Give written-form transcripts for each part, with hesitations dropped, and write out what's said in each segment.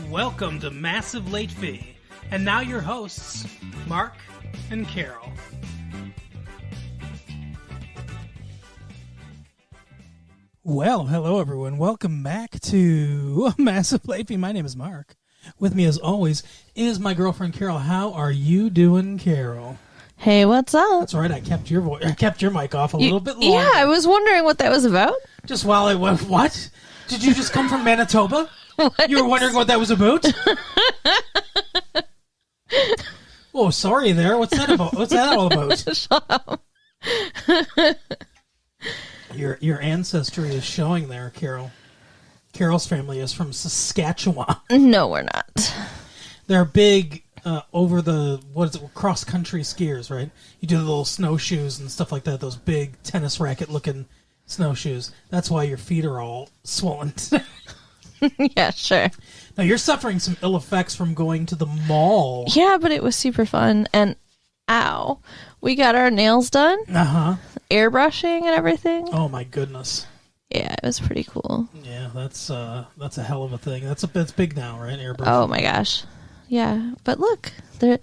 Welcome to Massive Late Fee. And now your hosts, Mark and Carol. Well, hello everyone. Welcome back to Massive Late Fee. My name is Mark. With me as always is my girlfriend Carol. How are you doing, Carol? Hey, what's up? That's right. I kept your voice. I kept your mic off a little bit longer. Yeah, I was wondering what that was about. Just while I went, what? Did you just come from Manitoba? What? You were wondering what that was about? Oh, sorry there. What's that about? What's that all about? Shut up. Your ancestry is showing there, Carol. Carol's family is from Saskatchewan. No, we're not. They're big cross country skiers, right? You do the little snowshoes and stuff like that. Those big tennis racket looking snowshoes. That's why your feet are all swollen. Yeah, sure. Now you're suffering some ill effects from going to the mall. Yeah, but it was super fun. And ow, we got our nails done, airbrushing and everything. Oh my goodness. Yeah, it was pretty cool. Yeah, that's a hell of a thing. That's big now, right? Airbrushing. Oh my gosh. Yeah, but look, they've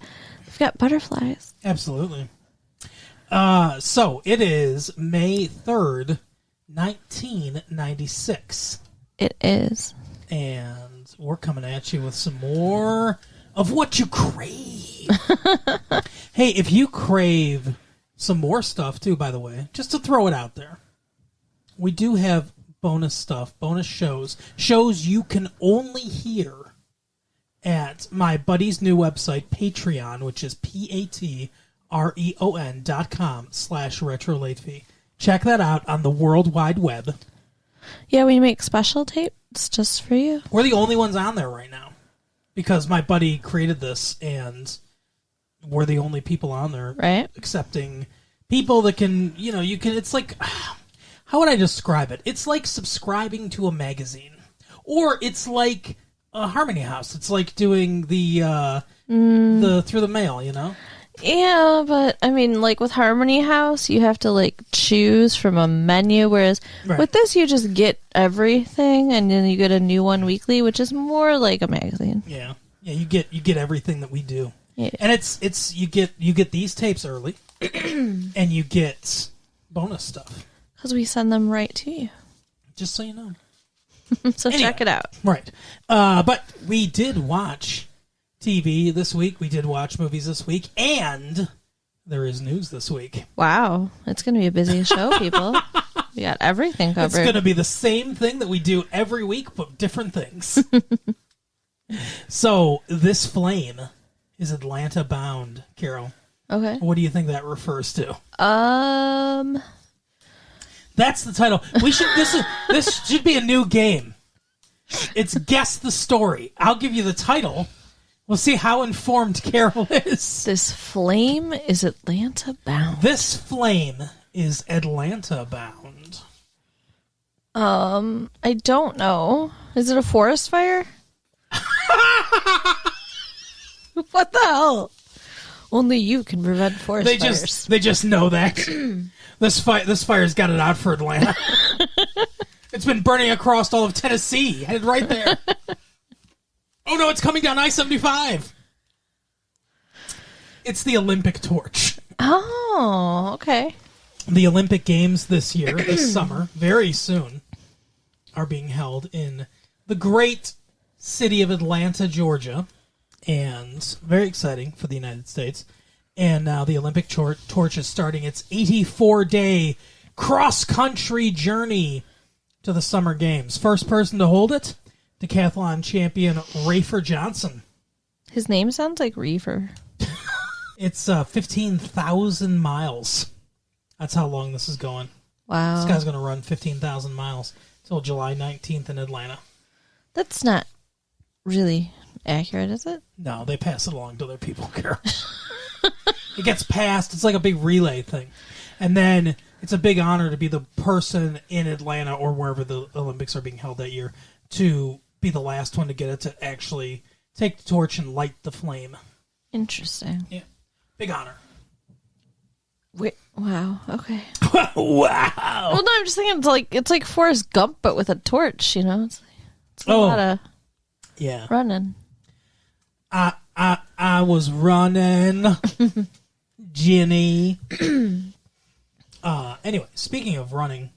got butterflies. Absolutely. So it is May 3rd, 1996. It is. And we're coming at you with some more of what you crave. Hey, if you crave some more stuff, too, by the way, just to throw it out there, we do have bonus stuff, bonus shows you can only hear at my buddy's new website, Patreon, which is patreon.com/retrolatefee. Check that out on the World Wide Web. Yeah, we make special tapes just for you. We're the only ones on there right now because my buddy created this, and we're the only people on there, Right. accepting people that can, you can. It's like, how would I describe it? It's like subscribing to a magazine, or it's like a Harmony House. It's like doing the through the mail, Yeah, but I mean, like with Harmony House, you have to like choose from a menu, whereas Right. with this, you just get everything, and then you get a new one weekly, which is more like a magazine. Yeah. You get everything that we do, Yeah. and it's you get these tapes early, and you get bonus stuff. Because we send them right to you. Just so you know. So Anyway. check it out. Right. But we did watch TV this week. We did watch movies this week. And there is news this week. Wow. It's going to be a busy show, people. We got everything covered. It's going to be the same thing that we do every week, but different things. So, This Flame is Atlanta bound, Carol. Okay. What do you think that refers to? That's the title. This should be a new game. It's Guess the Story. I'll give you the title. We'll see how informed Carol is. This flame is Atlanta bound. This flame is Atlanta bound. I don't know. Is it a forest fire? What the hell? Only you can prevent forest fires. They just know that. This fire's got it out for Atlanta. It's been burning across all of Tennessee, headed right there. Oh no, it's coming down I-75. It's the Olympic torch. Oh, okay. The Olympic Games this year, this summer, very soon, are being held in the great city of Atlanta, Georgia. And very exciting for the United States. And now the Olympic torch is starting its 84-day cross-country journey to the Summer Games. First person to hold it, decathlon champion Rafer Johnson. His name sounds like Reefer. It's 15,000 miles. That's how long this is going. Wow. This guy's going to run 15,000 miles till July 19th in Atlanta. That's not really accurate, is it? No, they pass it along to other people, Carol. It gets passed. It's like a big relay thing. And then it's a big honor to be the person in Atlanta or wherever the Olympics are being held that year to be the last one to get it to actually take the torch and light the flame. Interesting. Yeah. Big honor. Wait, wow. Okay. Wow. Well, no, I'm just thinking it's like Forrest Gump, but with a torch. It's a lot of. Yeah. Running. I was running. Ginny. Anyway, speaking of running,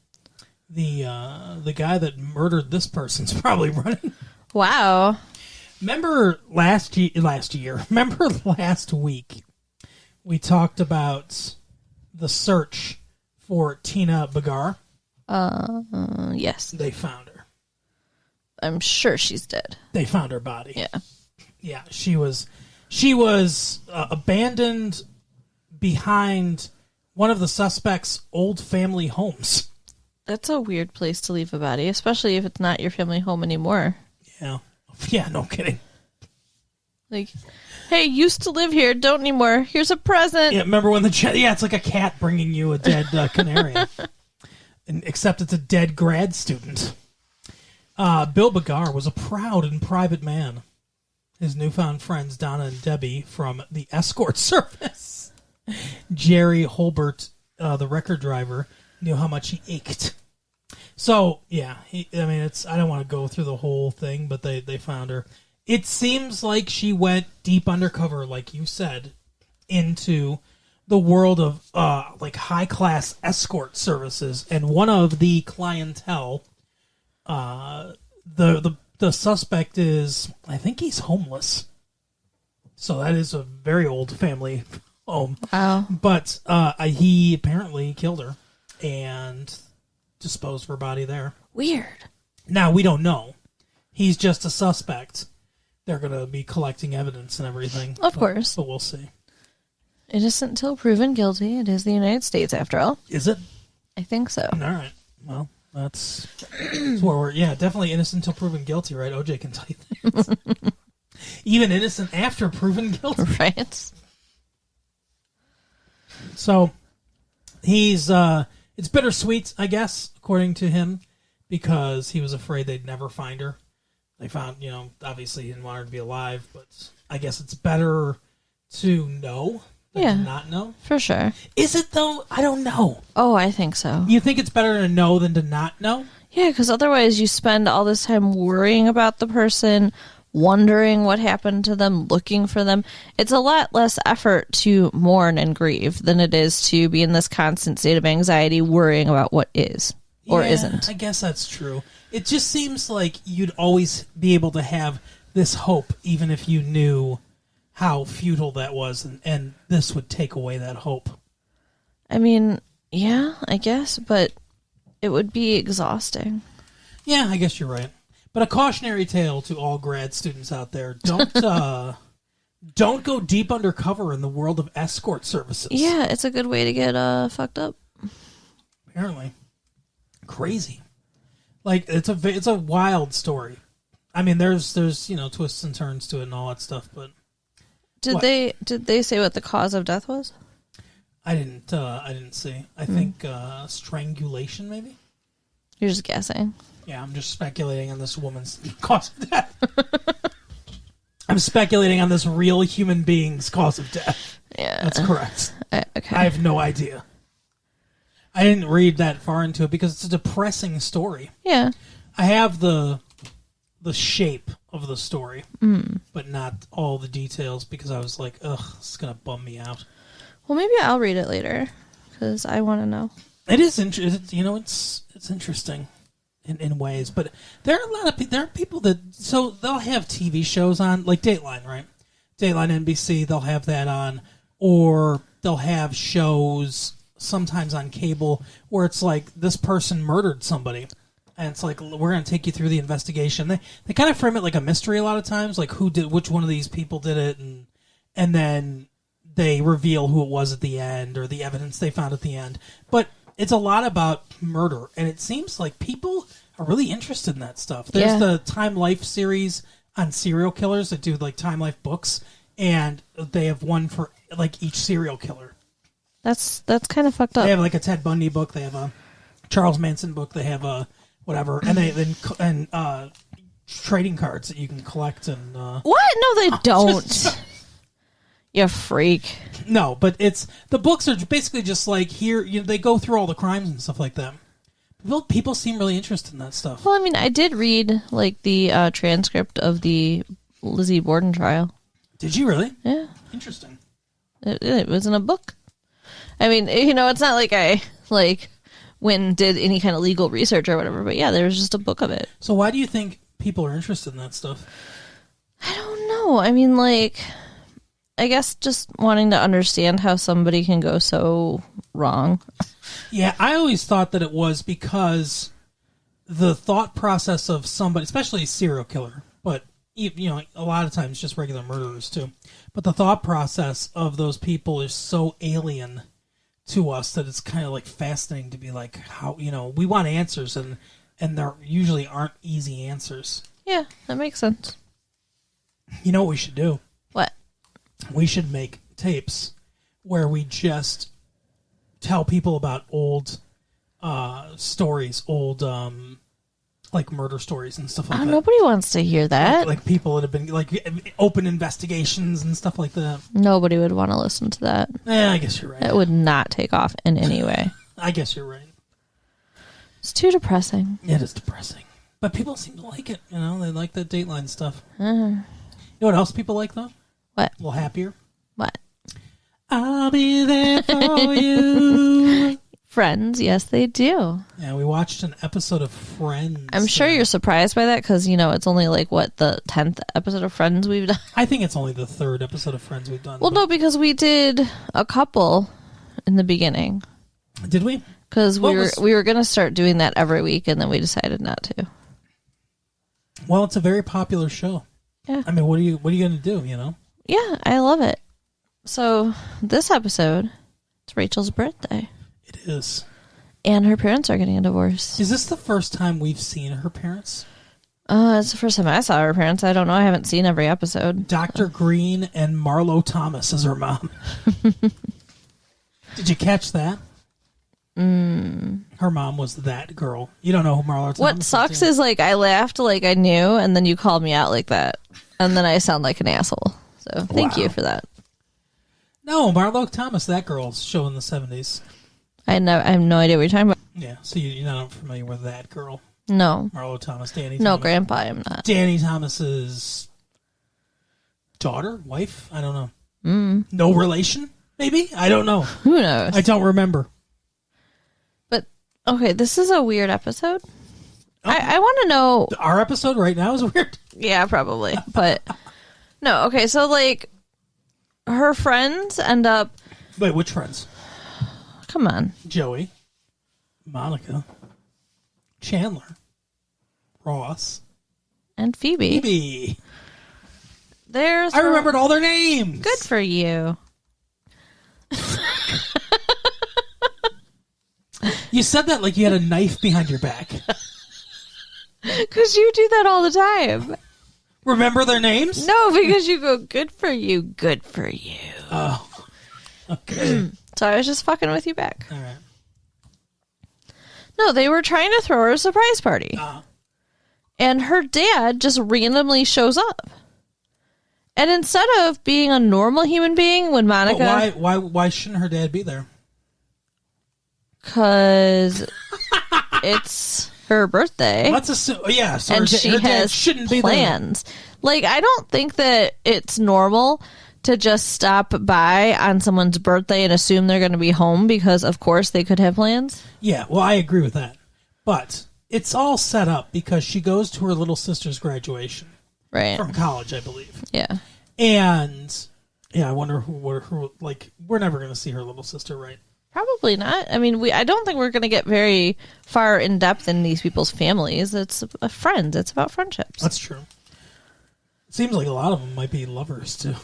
the guy that murdered this person's probably running. Wow. Remember last year? Remember last week? We talked about the search for Tina Bagar. Yes. They found her. I'm sure she's dead. They found her body. Yeah. Yeah, she was abandoned behind one of the suspect's old family homes. That's a weird place to leave a body, especially if it's not your family home anymore. Yeah. Yeah, no kidding. Like, hey, used to live here, don't anymore. Here's a present. Yeah, remember when it's like a cat bringing you a dead canary. Except it's a dead grad student. Bill Bagar was a proud and private man. His newfound friends, Donna and Debbie, from the escort service. Jerry Holbert, the record driver, knew how much he ached. So, yeah, I don't want to go through the whole thing, but they found her. It seems like she went deep undercover, like you said, into the world of high-class escort services, and one of the clientele, the suspect is, I think he's homeless. So that is a very old family home. Wow. But he apparently killed her and disposed of her body there. Weird. Now, we don't know. He's just a suspect. They're going to be collecting evidence and everything. Of course. But we'll see. Innocent until proven guilty. It is the United States, after all. Is it? I think so. All right. Well, that's where we're... Yeah, definitely innocent until proven guilty, right? OJ can tell you that. Even innocent after proven guilty. Right. So, he's... it's bittersweet, I guess, according to him, because he was afraid they'd never find her. They found, obviously he didn't want her to be alive, but I guess it's better to know than to not know. For sure. Is it, though? I don't know. Oh, I think so. You think it's better to know than to not know? Yeah, because otherwise you spend all this time worrying about the person, wondering what happened to them, looking for them. It's a lot less effort to mourn and grieve than it is to be in this constant state of anxiety, worrying about what is or isn't. I guess that's true. It just seems like you'd always be able to have this hope, even if you knew how futile that was, and this would take away that hope. I mean, yeah, I guess, but it would be exhausting. Yeah, I guess you're right. But a cautionary tale to all grad students out there: don't go deep undercover in the world of escort services. Yeah, it's a good way to get fucked up. Apparently, crazy. Like it's a wild story. I mean, there's twists and turns to it and all that stuff. But did they say what the cause of death was? I didn't see. I think strangulation, maybe. You're just guessing. Yeah, I'm just speculating on this woman's cause of death. I'm speculating on this real human being's cause of death. Yeah, that's correct. Okay. I have no idea. I didn't read that far into it because it's a depressing story. Yeah. I have the shape of the story, but not all the details because I was like, ugh, this is going to bum me out. Well, maybe I'll read it later because I want to know. It is interesting. It's interesting in ways, but there are people that, so they'll have TV shows on, like Dateline, right? Dateline NBC, they'll have that on, or they'll have shows sometimes on cable where it's like this person murdered somebody and it's like we're going to take you through the investigation. They kind of frame it like a mystery a lot of times, like which one of these people did it, and then they reveal who it was at the end or the evidence they found at the end. But it's a lot about murder, and it seems like people are really interested in that stuff. There's the Time Life series on serial killers that do like Time Life books, and they have one for like each serial killer. That's kind of fucked up. They have like a Ted Bundy book. They have a Charles Manson book. They have a whatever, and trading cards that you can collect. And what? No, they don't. You freak. No, but the books are basically just like here. They go through all the crimes and stuff like that. Well, people seem really interested in that stuff. Well, I mean, I did read like the transcript of the Lizzie Borden trial. Did you really? Yeah. Interesting. It was in a book. I mean, it's not like I went and did any kind of legal research or whatever, but yeah, there was just a book of it. So why do you think people are interested in that stuff? I don't know. I mean, I guess just wanting to understand how somebody can go so wrong. Yeah, I always thought that it was because the thought process of somebody, especially a serial killer, but a lot of times just regular murderers too. But the thought process of those people is so alien to us that it's kind of like fascinating to be like, how, we want answers and there usually aren't easy answers. Yeah, that makes sense. You know what we should do? What? We should make tapes where we just tell people about old stories, old like murder stories and stuff like that. Nobody wants to hear that. Like people that have been like open investigations and stuff like that. Nobody would want to listen to that. I guess you're right. That would not take off in any way. I guess you're right. It's too depressing. It is depressing. But people seem to like it. They like the Dateline stuff. Uh-huh. You know what else people like, though? What? A little happier. What? I'll be there for you. Friends, yes, they do. Yeah, we watched an episode of Friends. I'm sure you're surprised by that because, it's only the 10th episode of Friends we've done. I think it's only the 3rd episode of Friends we've done. Well, no, because we did a couple in the beginning. Did we? Because we were going to start doing that every week, and then we decided not to. Well, it's a very popular show. Yeah. I mean, what are you going to do, Yeah, I love it. So this episode, it's Rachel's birthday. It is. And her parents are getting a divorce. Is this the first time we've seen her parents? It's the first time I saw her parents. I don't know. I haven't seen every episode. Dr. Green and Marlo Thomas is her mom. Did you catch that? Her mom was that girl. You don't know who Marlo Thomas is? What sucks is I laughed like I knew, and then you called me out like that. And then I sound like an asshole. So thank you for that. No, Marlo Thomas, that girl's show in the 70s. I have no idea what you're talking about. Yeah, so you're not familiar with that girl. No. Marlo Thomas, Danny No, Thomas. Grandpa, I'm not. Danny Thomas's daughter, wife? I don't know. No relation, maybe? I don't know. Who knows? I don't remember. But, okay, this is a weird episode. I want to know... Our episode right now is weird. Yeah, probably. But, no, okay, so, her friends end up... Wait, which friends? Come on. Joey, Monica, Chandler, Ross, And Phoebe. Phoebe. There's I remembered all their names. Good for you. You said that like you had a knife behind your back. Because you do that all the time. Remember their names? No, because you go, good for you, good for you. Oh, okay. So I was just fucking with you back. All right. No, they were trying to throw her a surprise party. And her dad just randomly shows up. And instead of being a normal human being when Monica... But why shouldn't her dad be there? Because it's her birthday. Let's assume, yeah. So And her dad shouldn't be there. plans. I don't think that it's normal to just stop by on someone's birthday and assume they're going to be home because, of course, they could have plans. Yeah, well, I agree with that. But it's all set up because she goes to her little sister's graduation. Right. From college, I believe. Yeah. And, yeah, I wonder who we're never going to see her little sister, right? Probably not. I mean, I don't think we're going to get very far in depth in these people's families. It's friends. It's about friendships. That's true. It seems like a lot of them might be lovers, too.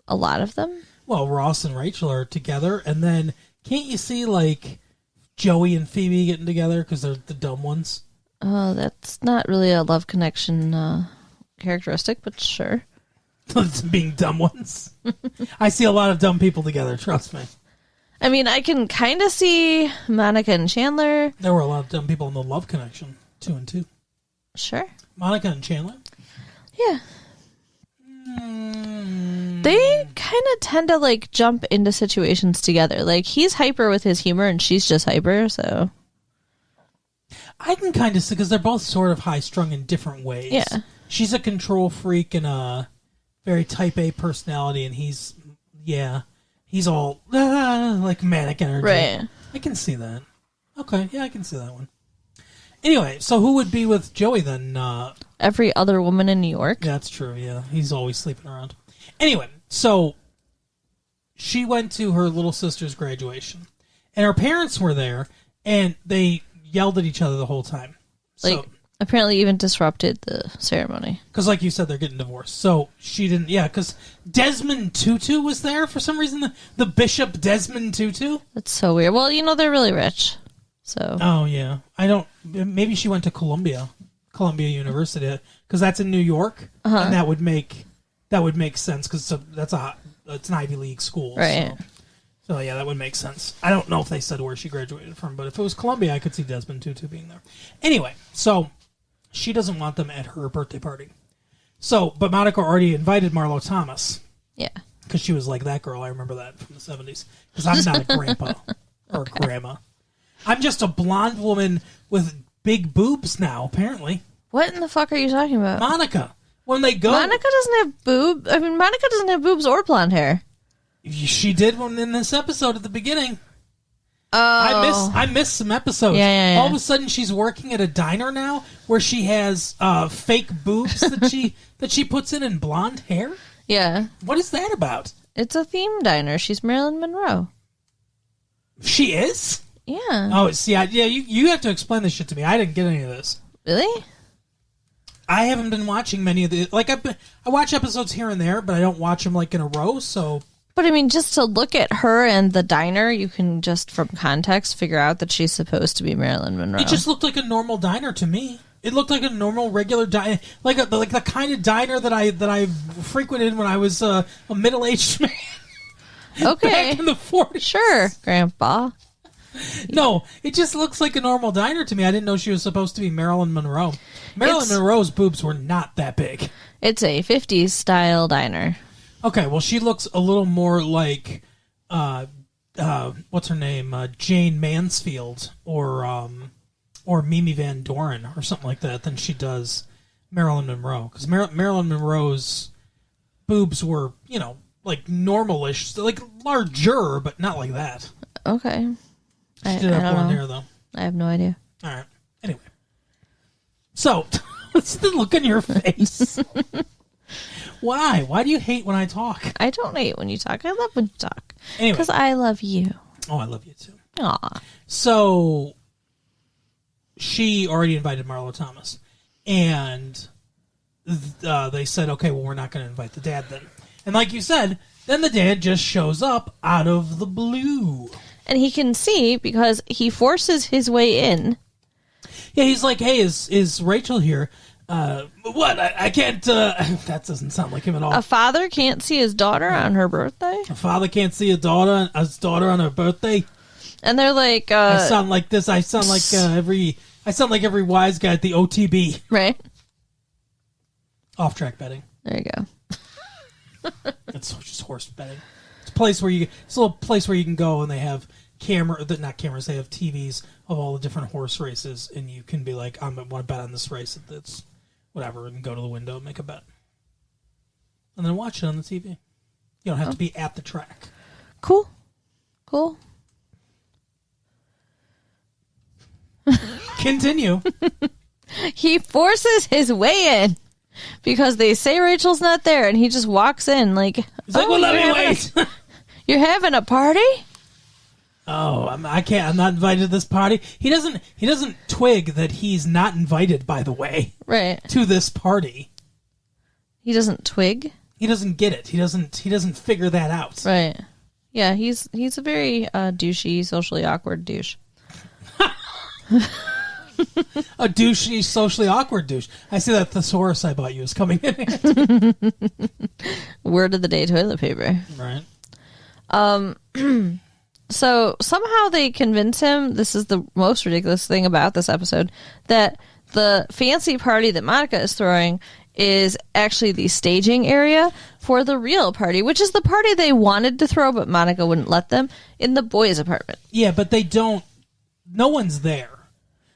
A lot of them? Well, Ross and Rachel are together, and then can't you see, Joey and Phoebe getting together because they're the dumb ones? Oh, that's not really a love connection characteristic, but sure. Being dumb ones. I see a lot of dumb people together, trust me. I mean, I can kind of see Monica and Chandler. There were a lot of dumb people in the Love Connection, 2 and 2. Sure. Monica and Chandler? Yeah. They kind of tend to jump into situations together. He's hyper with his humor and she's just hyper, so I can kind of see, because they're both sort of high-strung in different ways. Yeah. She's a control freak and a very type A personality, and he's all like manic energy. Right. I can see that. Okay, yeah, I can see that one. Anyway, so who would be with Joey then? Every other woman in New York. Yeah, that's true, yeah. He's always sleeping around. Anyway, so she went to her little sister's graduation, and her parents were there, and they yelled at each other the whole time. Like, apparently even disrupted the ceremony. Because, like you said, they're getting divorced. So she didn't, because Desmond Tutu was there for some reason. The Bishop Desmond Tutu. That's so weird. Well, they're really rich. So. Oh, yeah. Maybe she went to Columbia University, because that's in New York. And that would make sense, because it's an Ivy League school. Right. So, yeah, that would make sense. I don't know if they said where she graduated from, but if it was Columbia, I could see Desmond Tutu being there. Anyway, so she doesn't want them at her birthday party. So, but Monica already invited Marlo Thomas. Yeah. Because she was like that girl. I remember that from the 70s. Because I'm not a grandpa or grandma. I'm just a blonde woman with big boobs now, apparently. What in the fuck are you talking about? Monica. When they go... Monica doesn't have boobs. I mean, Monica doesn't have boobs or blonde hair. She did one in this episode at the beginning. Oh. I missed some episodes. Yeah. All of a sudden, she's working at a diner now where she has fake boobs that she puts in blonde hair. Yeah. What is that about? It's a theme diner. She's Marilyn Monroe. She is? Yeah. Oh, see, you have to explain this shit to me. I didn't get any of this. Really? I haven't been watching many of the... I watch episodes here and there, but I don't watch them, in a row, so... But, I mean, just to look at her and the diner, you can just, from context, figure out that she's supposed to be Marilyn Monroe. It just looked like a normal diner to me. It looked like a normal, regular diner, like the kind of diner that I frequented when I was a middle-aged man. Okay. Back in the 40s. Sure, Grandpa. No, it just looks like a normal diner to me. I didn't know she was supposed to be Marilyn Monroe. Marilyn Monroe's boobs were not that big. It's a 50s style diner. Okay, well, she looks a little more like, what's her name, Jane Mansfield or Mimi Van Doren or something like that than she does Marilyn Monroe. Because Marilyn Monroe's boobs were, normal-ish, like larger, but not like that. Okay. She did have blonde hair, though. I have no idea. All right. Anyway. So, what's the look on your face? Why? Why do you hate when I talk? I don't hate when you talk. I love when you talk. Anyway. Because I love you. Oh, I love you, too. Aw. So, she already invited Marlo Thomas. And they said, okay, well, we're not going to invite the dad then. And like you said, then the dad just shows up out of the blue. And he can see because he forces his way in. Yeah, he's like, hey, is Rachel here? What? I can't, that doesn't sound like him at all. A father can't see his daughter on her birthday? A father can't see his daughter on her birthday? And they're like, I sound like this. I sound like every wise guy at the OTB. Right. Off-track betting. There you go. It's just horse betting. It's a little place where you can go and they have not cameras, they have TVs of all the different horse races, and you can be like, I want to bet on this race that's whatever, and go to the window and make a bet. And then watch it on the TV. You don't have to be at the track. Cool. Continue. He forces his way in because they say Rachel's not there, and he just walks in like, he's like, well, let me wait. You're having a party? Oh, I can't. I'm not invited to this party. He doesn't twig that he's not invited, by the way. Right. To this party. He doesn't twig? He doesn't get it. He doesn't figure that out. Right. Yeah, he's a very douchey, socially awkward douche. A douchey, socially awkward douche. I see that thesaurus I bought you is coming in. Word of the day, toilet paper. Right. So somehow they convince him, this is the most ridiculous thing about this episode, that the fancy party that Monica is throwing is actually the staging area for the real party, which is the party they wanted to throw, but Monica wouldn't let them, in the boys' apartment. Yeah, but they don't... No one's there.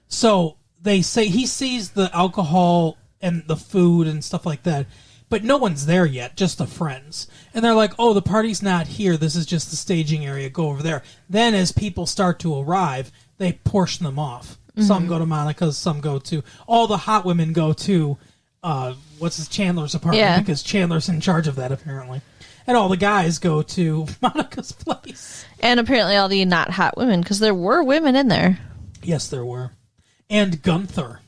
So they say he sees the alcohol and the food and stuff like that, but no one's there yet, just the friends. And they're like, oh, the party's not here. This is just the staging area. Go over there. Then as people start to arrive, they portion them off. Some go to Monica's, some go to... All the hot women go to, Chandler's apartment, because Chandler's in charge of that, apparently. And all the guys go to Monica's place. And apparently all the not hot women, because there were women in there. Yes, there were. And Gunther.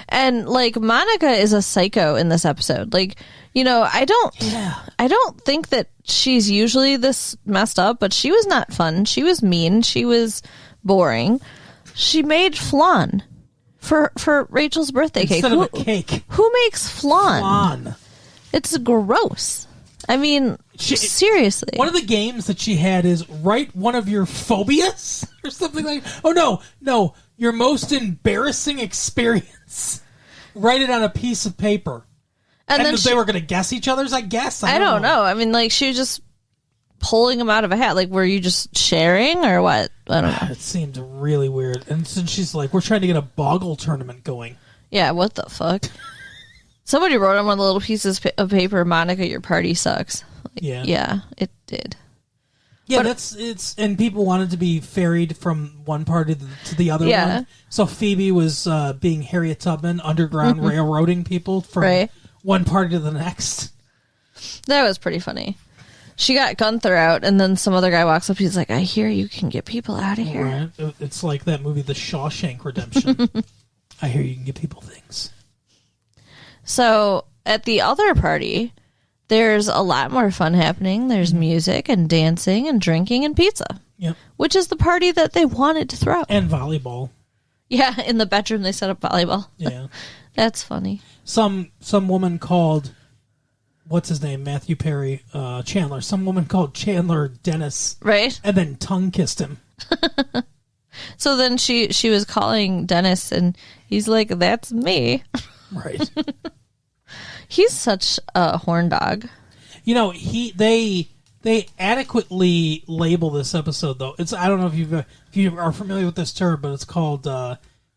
And like Monica is a psycho in this episode. Like, you know, I don't think that she's usually this messed up, but she was not fun. She was mean. She was boring. She made flan for Rachel's birthday cake. Instead of a cake. Who makes flan? Flan. It's gross. I mean, seriously. One of the games that she had is write one of your phobias or something like. Oh no, your most embarrassing experience. Write it on a piece of paper. And then they were going to guess each other's. I guess I don't know. I mean, like she was just pulling them out of a hat. Like, were you just sharing or what? I don't know. It seemed really weird. And since she's like, we're trying to get a boggle tournament going. Yeah, what the fuck? Somebody wrote on one of the little pieces of paper, Monica, your party sucks. Like, yeah, it did. Yeah, but and people wanted to be ferried from one party to the other one. So Phoebe was being Harriet Tubman, underground railroading people from one party to the next. That was pretty funny. She got Gunther out, and then some other guy walks up. He's like, I hear you can get people out of here. Right. It's like that movie, The Shawshank Redemption. I hear you can get people things. So at the other party, there's a lot more fun happening. There's music and dancing and drinking and pizza. Yep. Which is the party that they wanted to throw. And volleyball. Yeah, in the bedroom they set up volleyball. Yeah. That's funny. Some woman called, what's his name, Matthew Perry, Chandler. Some woman called Chandler Dennis. Right. And then tongue kissed him. So then she was calling Dennis, and he's like, that's me. Right. He's such a horn dog. You know, they adequately label this episode, though. I don't know if you are familiar with this term, but it's called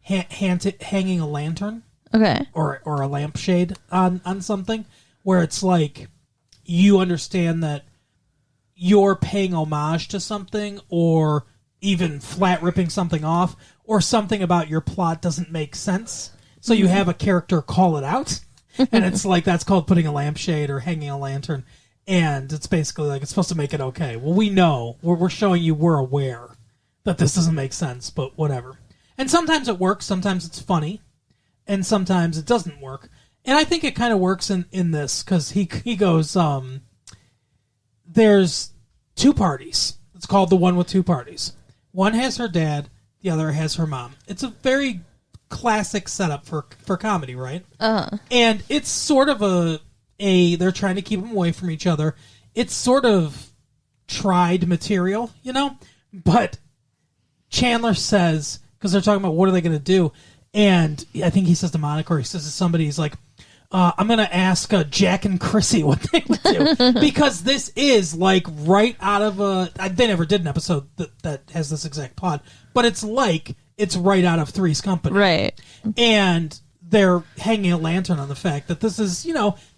hanging a lantern. Okay. Or a lampshade on something, where it's like you understand that you're paying homage to something, or even flat ripping something off, or something about your plot doesn't make sense. So you have a character call it out, and it's like that's called putting a lampshade or hanging a lantern, and it's basically like it's supposed to make it okay. Well, we know we're showing you we're aware that this doesn't make sense, but whatever. And sometimes it works, sometimes it's funny, and sometimes it doesn't work. And I think it kind of works in this because he goes, there's two parties. It's called the one with two parties. One has her dad, the other has her mom. It's a very classic setup for comedy, right? Uh-huh. And it's sort of they're trying to keep them away from each other. It's sort of tried material, you know? But Chandler says, because they're talking about what are they going to do, and I think he says to Monica, or he says to somebody, he's like, I'm going to ask Jack and Chrissy what they would do. Because this is like right out of they never did an episode that has this exact plot, but it's like it's right out of Three's Company. Right. And they're hanging a lantern on the fact that this is,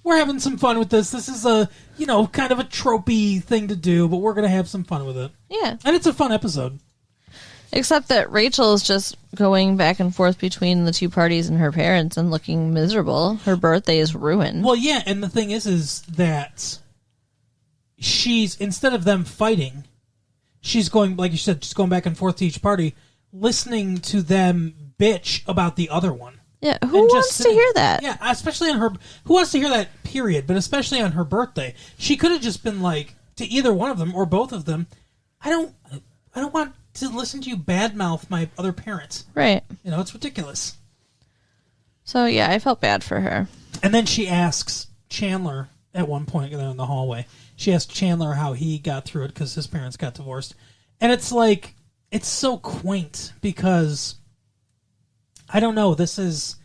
we're having some fun with this. This is a, kind of a tropey thing to do, but we're going to have some fun with it. Yeah. And it's a fun episode. Except that Rachel is just going back and forth between the two parties and her parents and looking miserable. Her birthday is ruined. Well, yeah, and the thing is that she's, instead of them fighting, she's going, like you said, just going back and forth to each party, listening to them bitch about the other one. Yeah, who wants to hear that? Yeah, especially on her, who wants to hear that, period, but especially on her birthday. She could have just been like, to either one of them or both of them, I don't want to listen to you badmouth my other parents. Right. It's ridiculous. So, yeah, I felt bad for her. And then she asks Chandler, at one point in the hallway, she asked Chandler how he got through it because his parents got divorced. And it's like, it's so quaint because, I don't know, this is,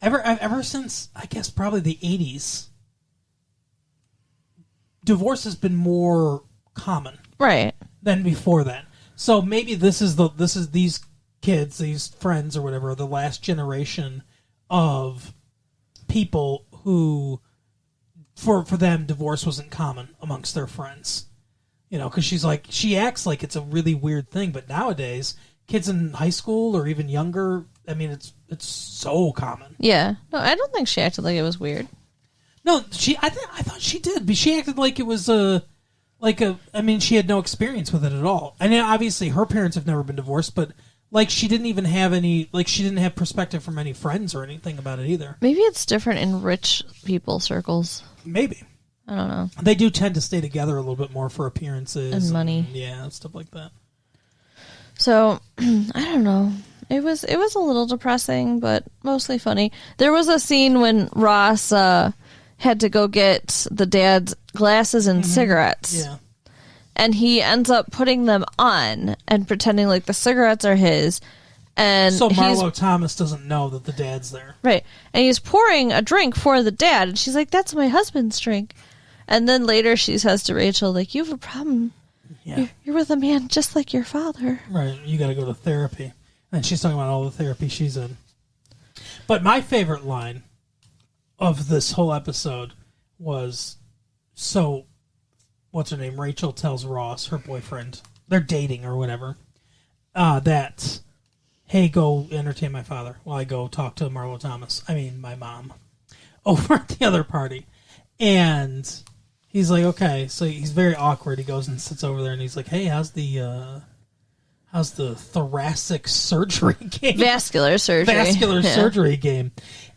ever since, I guess, probably the 80s, divorce has been more common. Right. Than before then. So maybe this is these kids, these friends or whatever, are the last generation of people who, for them, divorce wasn't common amongst their friends. You know, because she acts like it's a really weird thing, but nowadays, kids in high school or even younger, I mean, it's so common. Yeah. No, I don't think she acted like it was weird. No, I thought she did, but she acted like it was I mean, she had no experience with it at all. And obviously, her parents have never been divorced, but like she didn't even have any, like she didn't have perspective from any friends or anything about it either. Maybe it's different in rich people circles. Maybe. I don't know. They do tend to stay together a little bit more for appearances And money. Yeah, stuff like that. So, I don't know. It was a little depressing, but mostly funny. There was a scene when Ross had to go get the dad's glasses and cigarettes. Yeah. And he ends up putting them on and pretending like the cigarettes are his. And So Marlo Thomas doesn't know that the dad's there. Right. And he's pouring a drink for the dad. And she's like, that's my husband's drink. And then later she says to Rachel, like, you have a problem. Yeah. You're with a man just like your father. Right. You got to go to therapy. And she's talking about all the therapy she's in. But my favorite line of this whole episode was, so, what's her name? Rachel tells Ross, her boyfriend, they're dating or whatever, that, hey, go entertain my father while I go talk to Marlo Thomas. I mean, my mom. Over at the other party. And he's like, okay. So he's very awkward. He goes and sits over there and he's like, hey, how's the thoracic surgery game? Vascular surgery game.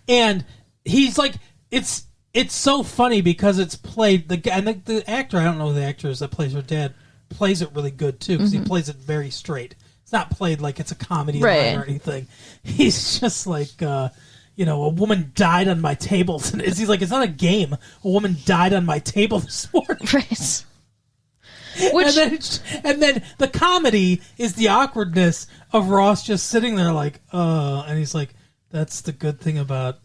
And he's like, it's so funny because it's played, the actor, I don't know who the actor is that plays her dad, plays it really good too, because he plays it very straight. It's not played like it's a comedy line or anything. He's just like, a woman died on my table. He's like, it's not a game. A woman died on my table this morning. Right. And then the comedy is the awkwardness of Ross just sitting there like, and he's like, that's the good thing about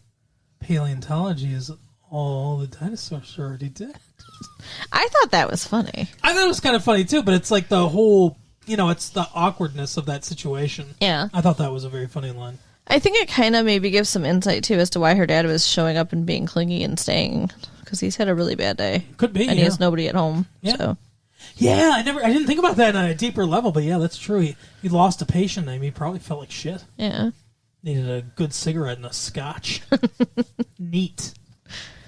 paleontology is all the dinosaurs are already dead. I thought that was funny. I thought it was kind of funny too, but it's like the whole, it's the awkwardness of that situation. Yeah. I thought that was a very funny line. I think it kind of maybe gives some insight too as to why her dad was showing up and being clingy and staying, because he's had a really bad day. Could be, and he has nobody at home. Yeah. So. Yeah, I didn't think about that on a deeper level, but yeah, that's true. He lost a patient. I mean, he probably felt like shit. Yeah. Needed a good cigarette and a scotch. Neat.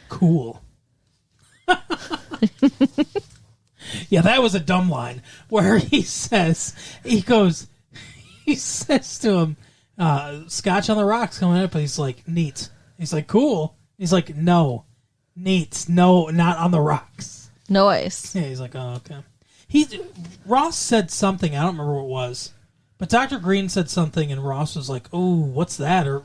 Cool. Yeah, that was a dumb line where he says to him, scotch on the rocks coming up, and he's like, neat. He's like, cool. He's like, no. Neat. No, not on the rocks. No ice. Yeah, he's like, oh, okay. Ross said something, I don't remember what it was, but Dr. Green said something, and Ross was like, oh, what's that? Or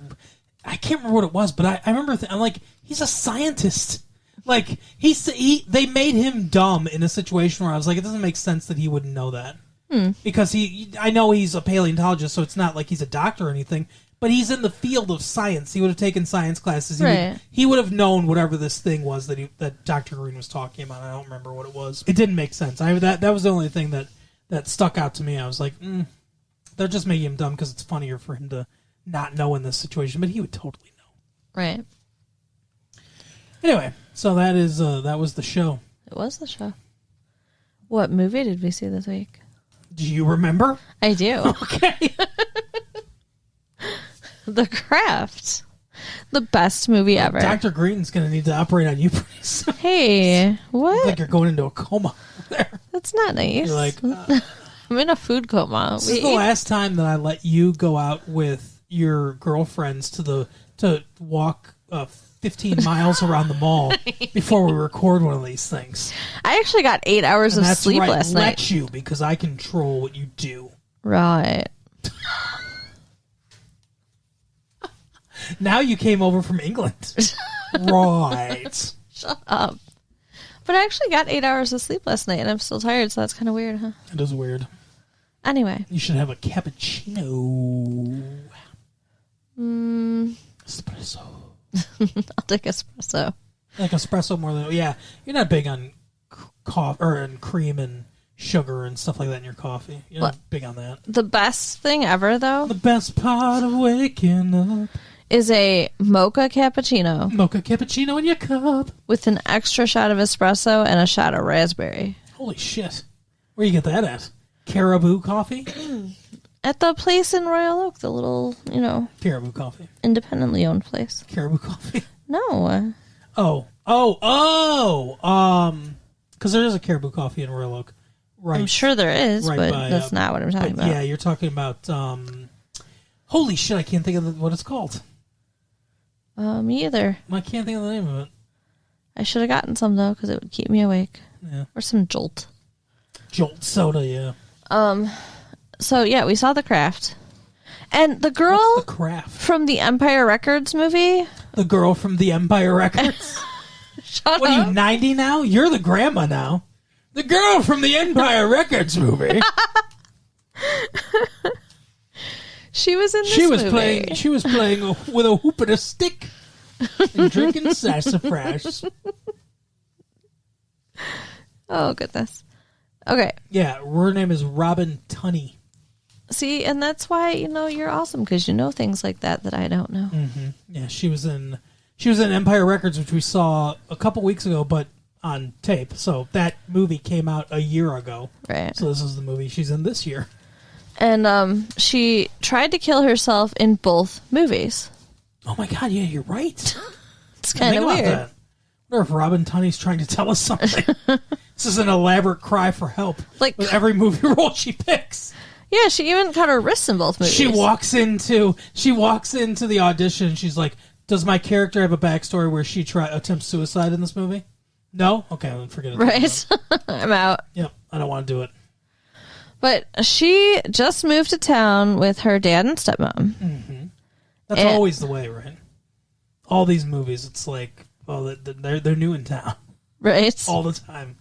I can't remember what it was, but I remember, I'm like, he's a scientist. Like, they made him dumb in a situation where I was like, it doesn't make sense that he wouldn't know that. Because I know he's a paleontologist, so it's not like he's a doctor or anything, but he's in the field of science. He would have taken science classes. He would have known whatever this thing was that Dr. Green was talking about. I don't remember what it was. It didn't make sense. That was the only thing that stuck out to me. I was like, they're just making him dumb because it's funnier for him to not know in this situation, but he would totally know. Right. Anyway, so that was the show. It was the show. What movie did we see this week? Do you remember? I do. Okay. The Craft. The best movie ever. Dr. Green's going to need to operate on you pretty soon. Hey, what? Like you're going into a coma there. That's not nice. You're like, I'm in a food coma. This is the last time that I let you go out with your girlfriends to walk 15 miles around the mall before we record one of these things. I actually got 8 hours of sleep last night. Let you, because I control what you do. Right. Now you came over from England. Right. Shut up. But I actually got 8 hours of sleep last night, and I'm still tired, so that's kind of weird, huh? It is weird. Anyway. You should have a cappuccino. Espresso. I'll take espresso. Like espresso more than... Yeah, you're not big on coffee or and cream and sugar and stuff like that in your coffee. You're not big on that. The best thing ever, though, The best part of waking up. is a mocha cappuccino Mocha cappuccino in your cup. with an extra shot of espresso and a shot of raspberry. Holy shit. Where you get that at? Caribou Coffee? At the place in Royal Oak, the little, Caribou Coffee. independently owned place. Caribou Coffee. No. Because there is a Caribou Coffee in Royal Oak. Right. I'm sure there is, Right but by, that's not what I'm talking about. Yeah, you're talking about, holy shit, I can't think of what it's called. Me either. I can't think of the name of it. I should have gotten some, though, because it would keep me awake. Yeah. Or some Jolt. Jolt soda, yeah. So, yeah, we saw The Craft. And the girl What's The Craft? from the Empire Records movie... The girl from the Empire Records? Shut What up. are you, 90 now? You're the grandma now. The girl from the Empire Records movie. She was in this She was movie. playing with a hoop and a stick and drinking sassafras. Oh, goodness. Okay. Yeah, her name is Robin Tunney. See, and that's why, you're awesome, because you know things like that I don't know. Yeah, she was in Empire Records, which we saw a couple weeks ago, but on tape. So that movie came out a year ago. Right. So this is the movie she's in this year. And she tried to kill herself in both movies. Oh my god, yeah, you're right. It's kind of Think about weird. that. I wonder if Robin Tunney's trying to tell us something. This is an elaborate cry for help. Like- with every movie role she picks. Yeah, she even cut her wrists in both movies. She walks into the audition and she's like, "Does my character have a backstory where she attempts suicide in this movie?" No? Okay, then forget it. Right? I'm out. Yep, I don't want to do it. But she just moved to town with her dad and stepmom. That's And- always the way, right? All these movies, it's like, oh, they're new in town Right? all the time.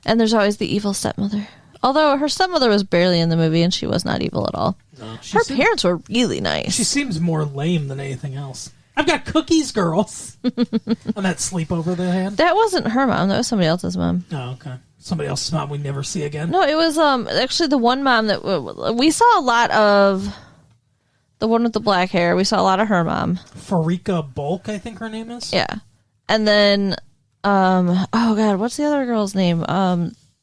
And there's always the evil stepmother. Although her stepmother was barely in the movie and she was not evil at all. No, Her parents were really nice. She seems more lame than anything else. I've got cookies, girls. On that sleepover they had. That wasn't her mom. That was somebody else's mom. Oh, okay. Somebody else's mom we never see again. No, it was actually the one mom that we saw a lot of. The one with the black hair. We saw a lot of her mom. Farika Bulk, I think her name is. Yeah. And then, oh God, what's the other girl's name?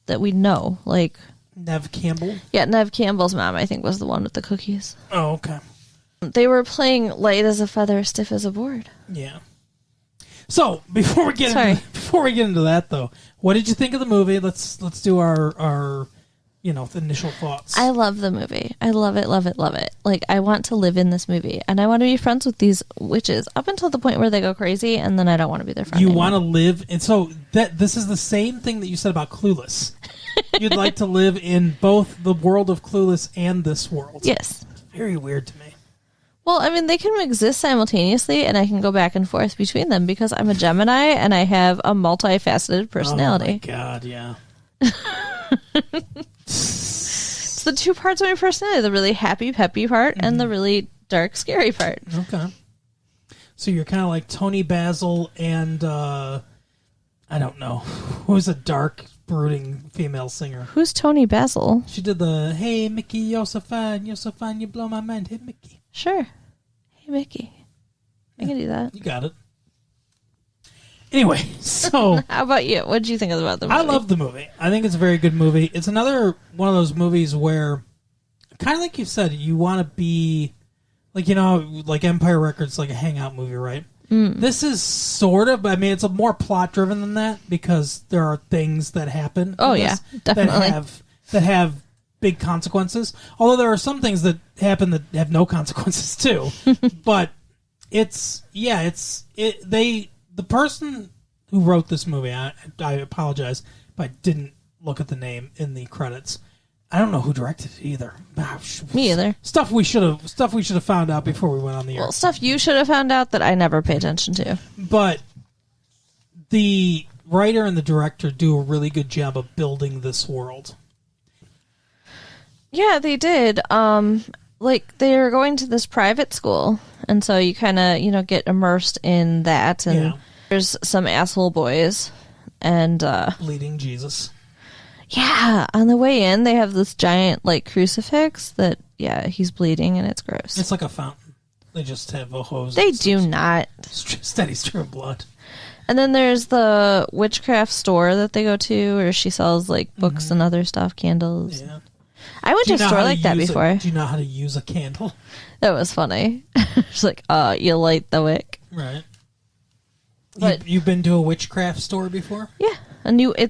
That we know. Like, Nev Campbell. yeah, Nev Campbell's mom, I think, was the one with the cookies. Oh, okay. They were playing light as a feather, stiff as a board. Yeah. So before we get into that though, what did you think of the movie? Let's do our the initial thoughts. I love the movie. I love it, love it, love it. Like, I want to live in this movie, and I want to be friends with these witches up until the point where they go crazy, and then I don't want to be their friend. You anymore. want to live, and so this is the same thing that you said about Clueless. You'd like to live in both the world of Clueless and this world. Yes. Very weird to me. Well, I mean, they can exist simultaneously, and I can go back and forth between them because I'm a Gemini and I have a multifaceted personality. Oh my god, yeah. It's the two parts of my personality: the really happy, peppy part, and the really dark, scary part. Okay. So you're kind of like Tony Basil and I don't know, who's a dark, brooding female singer. Who's Tony Basil? She did the "Hey Mickey, you're so fine, you blow my mind." Hey Mickey, Sure. Hey, Mickey. I can do that. you got it. Anyway, so How about you? What did you think about the movie? I love the movie. I think it's a very good movie. It's another one of those movies where, kind of like you said, you want to be like, like Empire Records, like a hangout movie, right? This is sort of, I mean, it's a more plot driven than that because there are things that happen. Oh, in yeah, this definitely. that have big consequences. Although there are some things that happen that have no consequences too. But the person who wrote this movie, I apologize, but I didn't look at the name in the credits. I don't know who directed it either. Me either. Stuff we should have found out before we went on the air. Well, stuff you should have found out that I never pay attention to. But the writer and the director do a really good job of building this world. Yeah, they did. Like, they're going to this private school, and so you kind of, get immersed in that, and Yeah. there's some asshole boys, and, Bleeding Jesus. Yeah, on the way in, they have this giant like crucifix that he's bleeding and it's gross. It's like a fountain. They just have a hose. They do not. Steady stream of blood. And then there's the witchcraft store that they go to where she sells like books and other stuff, candles. Yeah. I went to a store like that before. Do you know how to use a candle? That was funny. She's like, you light the wick. Right. But you've been to a witchcraft store before? yeah,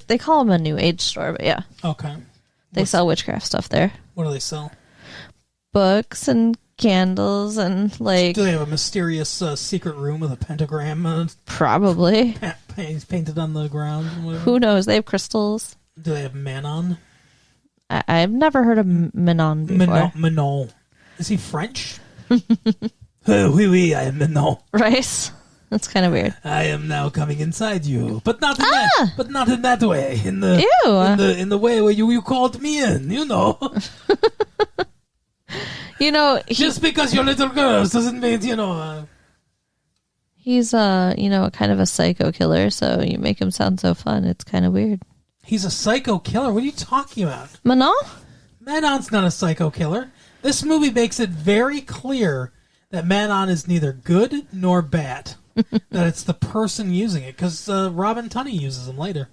they call them a new age store, but yeah. Okay. They sell witchcraft stuff there. What do they sell? Books and candles and like... Do they have a mysterious secret room with a pentagram probably. Painted on the ground? Who knows? They have crystals. Do they have Manon? I've never heard of Manon before. Manon. Is he French? Oui, I am Manon. Right? That's kind of weird. I am now coming inside you, but not in that way. In the Ew. in the way where you called me in. You know. Just because you're little girls doesn't mean he's kind of a psycho killer. So you make him sound so fun. It's kind of weird. He's a psycho killer. What are you talking about? Manon? Manon's not a psycho killer. This movie makes it very clear that Manon is neither good nor bad. That it's the person using it, because Robin Tunney uses them later.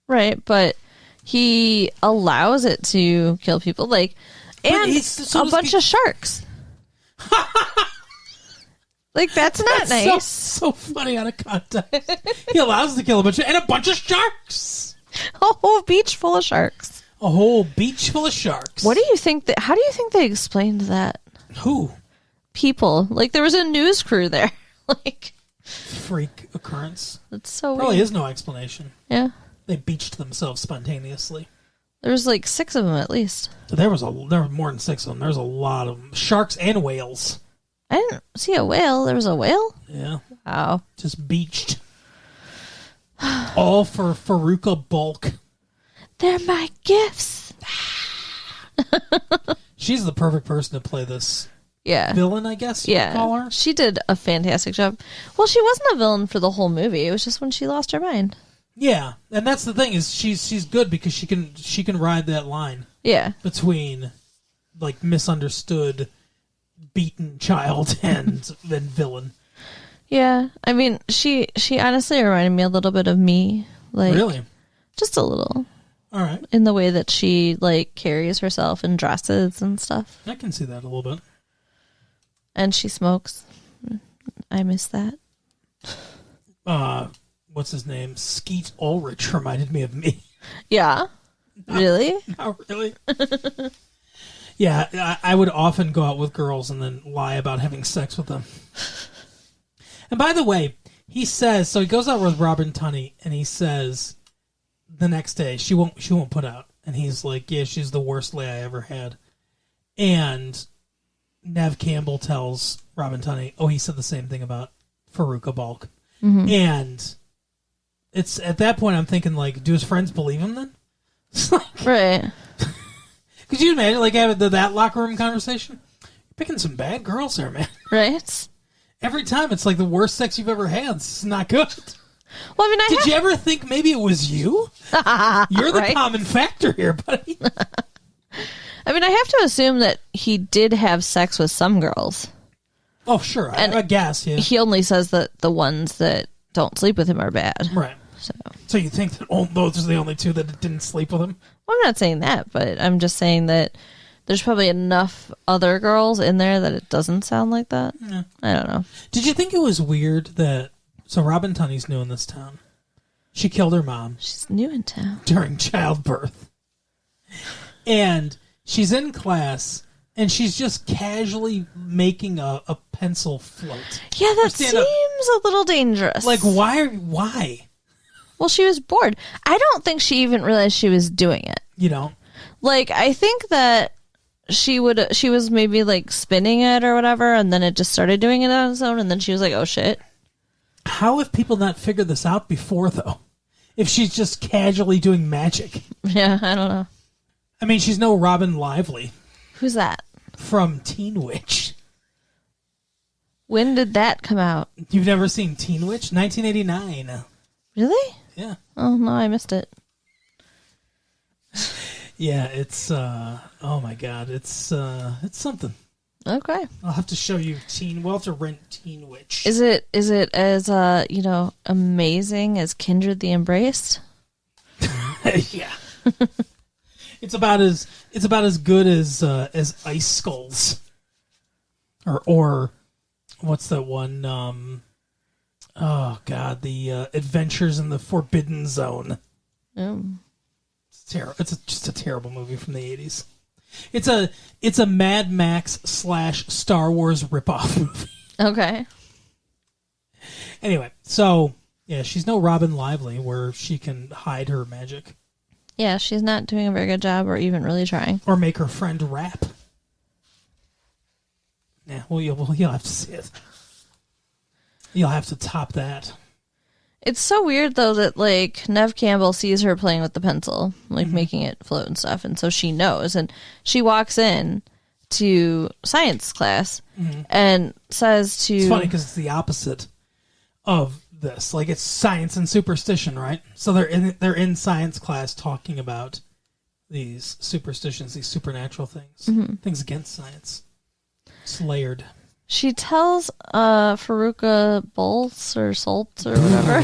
Right, but he allows it to kill people, like, and a bunch of sharks. Like, that's not nice. So funny out of context. He allows to kill a bunch of sharks. A whole beach full of sharks. A whole beach full of sharks. What do you think how do you think they explained that? Who? People. Like, there was a news crew there. Like, freak occurrence. That's so Probably weird. is no explanation. Yeah. They beached themselves spontaneously. There was like 6 of them at least. So there were more than 6 of them. There's a lot of them. Sharks and whales. I didn't see a whale. There was a whale? Yeah. Wow. Just beached. All for Faruka Bulk. They're my gifts. She's the perfect person to play this Yeah. villain, I guess you would call her. She did a fantastic job. Well, she wasn't a villain for the whole movie. It was just when she lost her mind. Yeah, and that's the thing is she's good because she can ride that line. Yeah. Between like misunderstood, beaten child and villain. Yeah. I mean, she honestly reminded me a little bit of me. Like, really? Just a little. All right. In the way that she like carries herself in dresses and stuff. I can see that a little bit. And she smokes. I miss that. What's his name? Skeet Ulrich reminded me of me. Yeah. Really? Not really. Yeah, I would often go out with girls and then lie about having sex with them. And by the way, he says, so he goes out with Robin Tunney and he says the next day she won't put out. And he's like, yeah, she's the worst lay I ever had. And Nev Campbell tells Robin Tunney, oh, he said the same thing about Faruka Balk. Mm-hmm. And it's at that point I'm thinking, like, do his friends believe him then? Like, right. Could you imagine, like, having that locker room conversation? You're picking some bad girls there, man. Right. Every time it's like the worst sex you've ever had. It's not good. Well, I mean, Did you ever think maybe it was you? You're the common factor here, buddy. I mean, I have to assume that he did have sex with some girls. Oh, sure. I guess, yeah. He only says that the ones that don't sleep with him are bad. Right. So you think that those are the only 2 that didn't sleep with him? Well, I'm not saying that, but I'm just saying that there's probably enough other girls in there that it doesn't sound like that. Yeah. I don't know. Did you think it was weird that... So Robin Tunney's new in this town. She killed her mom. She's new in town. During childbirth. And she's in class, and she's just casually making a pencil float. Yeah, that seems a little dangerous. Like, why? Well, she was bored. I don't think she even realized she was doing it. You don't? Like, I think that she was maybe like spinning it or whatever, and then it just started doing it on its own, and then she was like, oh shit. How have people not figured this out before, though? If she's just casually doing magic. Yeah, I don't know. I mean, she's no Robin Lively. Who's that? From Teen Witch. When did that come out? You've never seen Teen Witch? 1989. Really? Yeah. Oh, no, I missed it. Yeah, it's oh my god, it's something. Okay. I'll have to show you we'll have to rent Teen Witch. Is it as amazing as Kindred the Embraced? Yeah. It's about as good as Ice Skulls. Or what's that one? Oh god, the Adventures in the Forbidden Zone. It's terrible. It's just a terrible movie from the 80s. It's a Mad Max / Star Wars ripoff movie. Okay. Anyway, so yeah, she's no Robin Lively where she can hide her magic Yeah, she's not doing a very good job or even really trying. or make her friend rap. Yeah, well, you'll have to see it. You'll have to top that. It's so weird, though, that, like, Neve Campbell sees her playing with the pencil, like, making it float and stuff, and so she knows. And she walks in to science class and says to... It's funny because it's the opposite of this. Like, it's science and superstition, right? So they're in science class talking about these superstitions, these supernatural things, things against science. It's layered. She tells Faruka Bolts or Salts or whatever.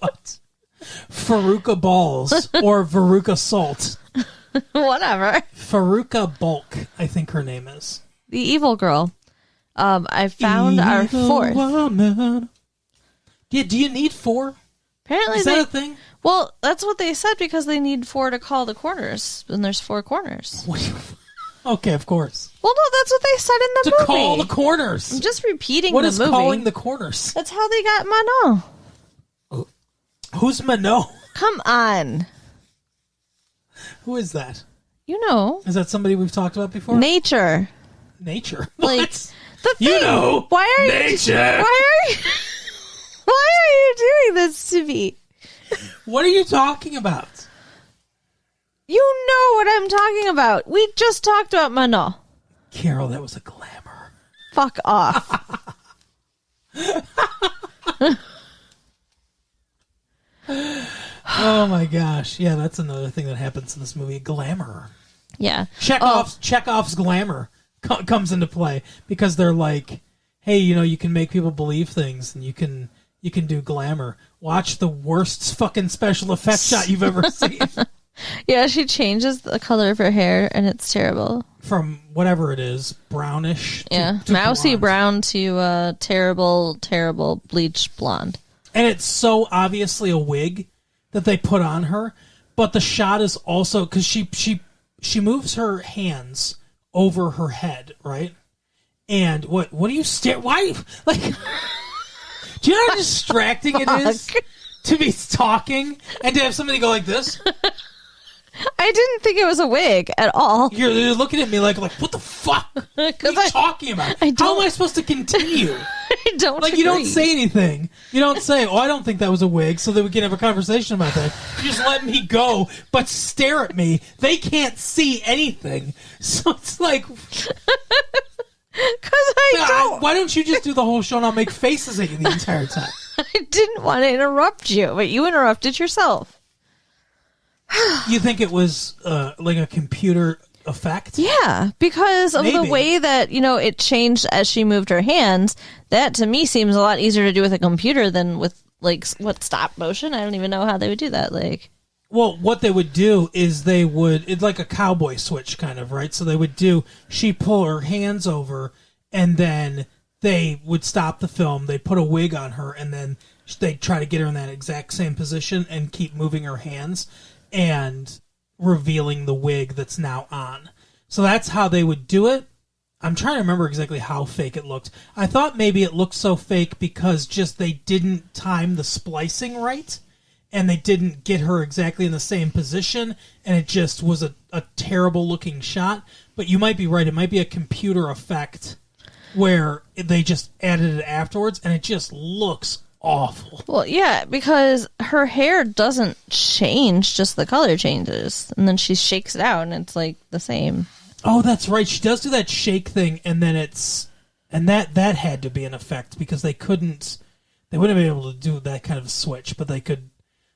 What? Faruka Balls or Veruca Salt. Whatever. Faruka Bulk, I think her name is. The evil girl. I found our fourth. Woman. Yeah, do you need 4? Apparently Is that a thing? Well, that's what they said because they need 4 to call the corners, and there's 4 corners. Okay, of course. Well, no, that's what they said in the To movie. call the corners. I'm just repeating What the is movie. calling the corners? That's how they got Manon. Who's Minot? Come on. Who is that? You know. Is that somebody we've talked about before? Nature. Nature. Like, What? the thing. You know. Why are Nature. Why are you doing this to me? What are you talking about? You know what I'm talking about. We just talked about Manon. Carol, that was a glamour. Fuck off. Oh my gosh. Yeah, that's another thing that happens in this movie. Glamour. Yeah. Chekhov's glamour comes into play because they're like, hey, you can make people believe things and you can do glamour. Watch the worst fucking special effect shot you've ever seen. Yeah, she changes the color of her hair, and it's terrible. From whatever it is, brownish to mousy blonde. brown to terrible, terrible bleach blonde. And it's so obviously a wig that they put on her, but the shot is also because she moves her hands over her head, right? And what do you stare? Why? Like, do you know how distracting it is to be talking and to have somebody go like this? I didn't think it was a wig at all. You're looking at me like what the fuck? What are you talking about? I How am I supposed to continue? I don't Like, agree. you don't say anything. You don't say, oh, I don't think that was a wig, so that we can have a conversation about that. You just let me go, but stare at me. They can't see anything. So it's like, Because I don't. why don't you just do the whole show and I'll make faces at you the entire time? I didn't want to interrupt you, but you interrupted yourself. You think it was like a computer effect? Yeah, because of the Maybe. way that, it changed as she moved her hands. That, to me, seems a lot easier to do with a computer than with, stop motion? I don't even know how they would do that. Well, what they would do is it's like a cowboy switch kind of, right? So she'd pull her hands over and then they would stop the film. They'd put a wig on her and then they'd try to get her in that exact same position and keep moving her hands and revealing the wig that's now on. So that's how they would do it. I'm trying to remember exactly how fake it looked. I thought maybe it looked so fake because just they didn't time the splicing right and they didn't get her exactly in the same position and it just was a terrible looking shot. But you might be right. It might be a computer effect where they just added it afterwards and it just looks awful. Well, yeah, because her hair doesn't change, just the color changes. And then she shakes it out and it's the same. Oh, that's right. She does do that shake thing and then that had to be an effect because they wouldn't have been able to do that kind of switch, but they could